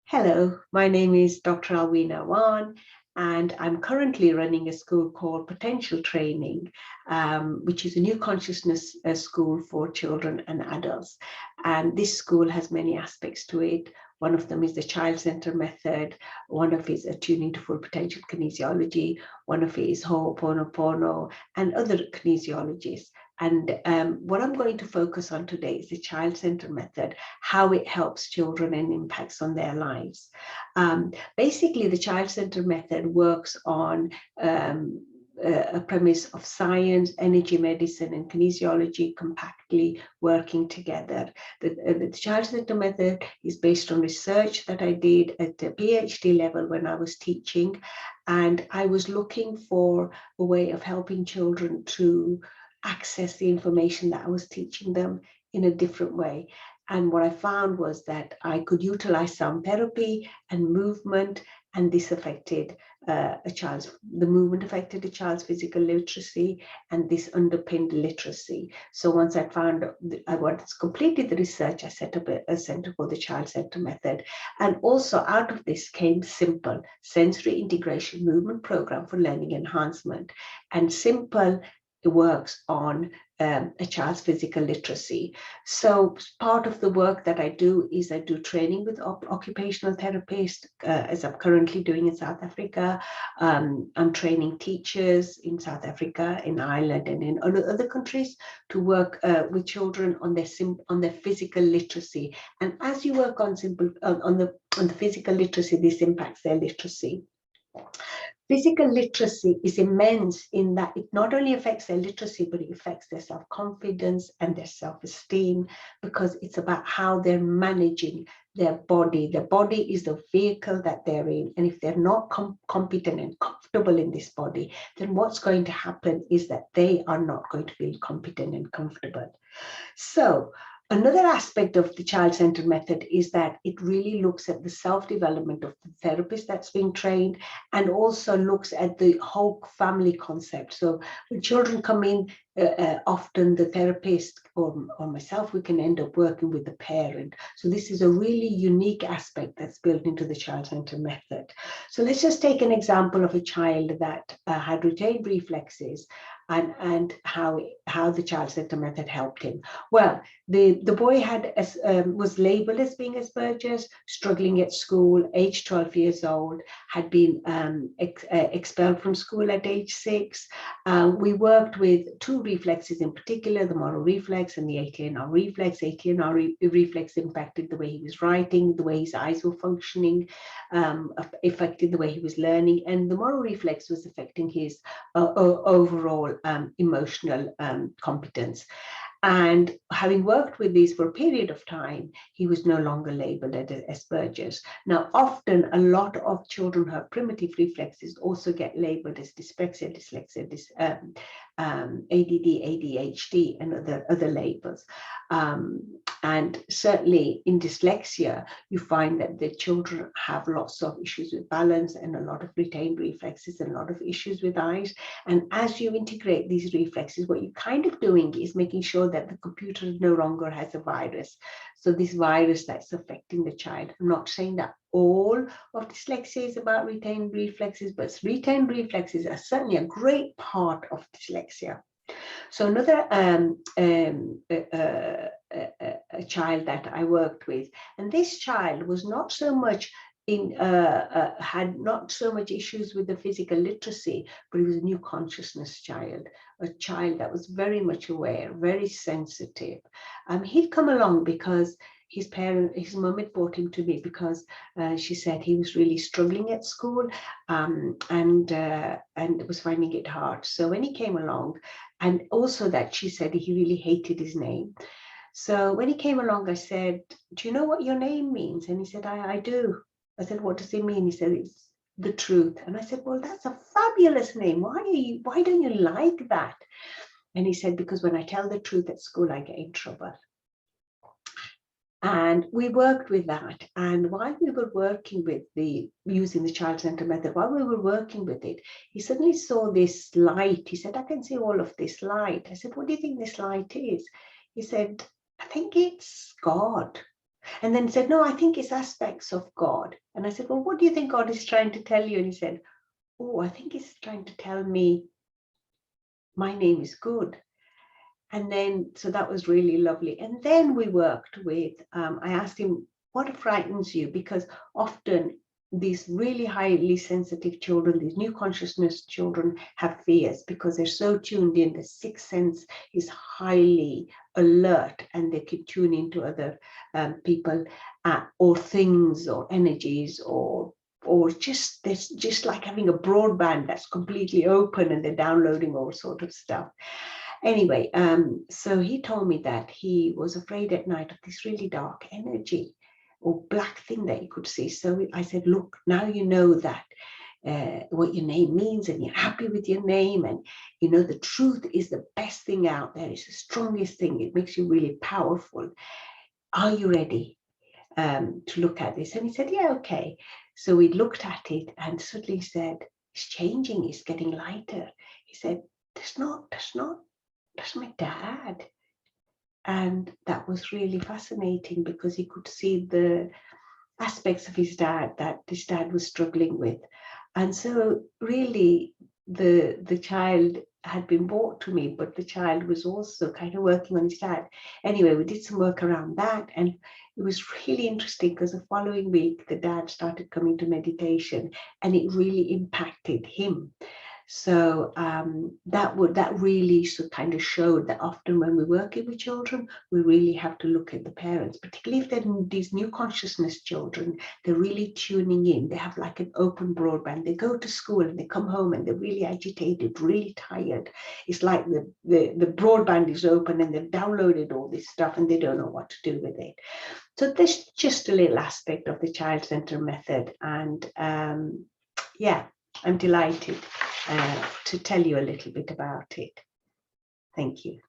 Hello, my name is Dr. Alweena Awan, and I'm currently running a school called Potential Training, which is a new consciousness school for children and adults. And this school has many aspects to it. One of them is the child-centered method. One of it is attuning to full potential kinesiology. One of it is Ho'oponopono and other kinesiologies. And what I'm going to focus on today is the child-centered method, how it helps children and impacts on their lives. Basically, the child-centered method works on a premise of science, energy medicine, and kinesiology compactly working together. The child-centered method is based on research that I did at the PhD level when I was teaching, and I was looking for a way of helping children to access the information that I was teaching them in a different way. And what I found was that I could utilize sound therapy and movement, and this affected the movement affected a child's physical literacy, and this underpinned literacy. So once I found I wanted to complete the research, I set up a center called the Child Center Method. And also out of this came Simple, Sensory Integration Movement Program for Learning Enhancement. And Simple works on a child's physical literacy. So part of the work that I do is I do training with occupational therapists, as I'm currently doing in South Africa. I'm training teachers in South Africa, in Ireland, and in other countries to work with children on their physical literacy. And as you work on the physical literacy, this impacts their literacy. Physical literacy is immense in that it not only affects their literacy, but it affects their self-confidence and their self-esteem, because it's about how they're managing their body. Their body is the vehicle that they're in. And if they're not competent and comfortable in this body, then what's going to happen is that they are not going to feel competent and comfortable. So another aspect of the child-centered method is that it really looks at the self-development of the therapist that's being trained, and also looks at the whole family concept. So when children come in, often the therapist or myself, we can end up working with the parent. So this is a really unique aspect that's built into the child-centered method. So let's just take an example of a child that had retained reflexes, and how the child-centered method helped him. Well, the boy was labeled as being Asperger's, struggling at school, age 12 years old, had been expelled from school at age 6. We worked with two reflexes in particular, the motor reflex and the ATNR reflex. ATNR reflex impacted the way he was writing, the way his eyes were functioning, affected the way he was learning, and the motor reflex was affecting his overall emotional competence. And having worked with these for a period of time, he was no longer labeled as Asperger's. Now, often a lot of children who have primitive reflexes also get labeled as dyspraxia, dyslexia, ADD, ADHD, and other labels. And certainly in dyslexia, you find that the children have lots of issues with balance and a lot of retained reflexes and a lot of issues with eyes. And as you integrate these reflexes, what you're kind of doing is making sure that the computer no longer has a virus. So this virus that's affecting the child. I'm not saying that all of dyslexia is about retained reflexes, but retained reflexes are certainly a great part of dyslexia. So another a child that I worked with, and this child was not so much had not so much issues with the physical literacy, but he was a new consciousness child, a child that was very much aware, very sensitive. He'd come along because his mum had brought him to me because she said he was really struggling at school, and was finding it hard. So when he came along, and also that she said he really hated his name. So when he came along, I said, "Do you know what your name means?" And he said, I do. I said, "What does it mean?" He said, "It's the truth." And I said, "Well, that's a fabulous name. Why don't you like that?" And he said, "Because when I tell the truth at school, I get in trouble." And we worked with that. And while we were working with using the child-centered method, while we were working with it, he suddenly saw this light. He said, "I can see all of this light." I said, "What do you think this light is?" He said, "I think it's God." And then said, no, I think it's aspects of God. And I said, well, what do you think God is trying to tell you? And he said, oh, I think he's trying to tell me my name is good. And then, so that was really lovely. And then we worked with, I asked him, what frightens you? Because often these really highly sensitive children, these new consciousness children, have fears because they're so tuned in. The sixth sense is highly alert, and they can tune into other people or things or energies, or just there's just like having a broadband that's completely open, and they're downloading all sort of stuff. Anyway, so he told me that he was afraid at night of this really dark energy or black thing that he could see. So I said, look, now you know that what your name means, and you're happy with your name, and you know the truth is the best thing out there. It's the strongest thing. It makes you really powerful. Are you ready to look at this? And he said, yeah, okay. So we looked at it, and suddenly he said, it's changing. It's getting lighter. He said, that's my dad. And that was really fascinating because he could see the aspects of his dad that his dad was struggling with. And so really the child had been brought to me, but the child was also kind of working on his dad. Anyway, we did some work around that, and it was really interesting because the following week the dad started coming to meditation, and it really impacted him. So that really kind of showed that often when we're working with children, we really have to look at the parents, particularly if they're these new consciousness children. They're really tuning in. They have like an open broadband. They go to school and they come home and they're really agitated, really tired. It's like the broadband is open and they've downloaded all this stuff and they don't know what to do with it. So there's just a little aspect of the child-centered method, and yeah, I'm delighted to tell you a little bit about it. Thank you.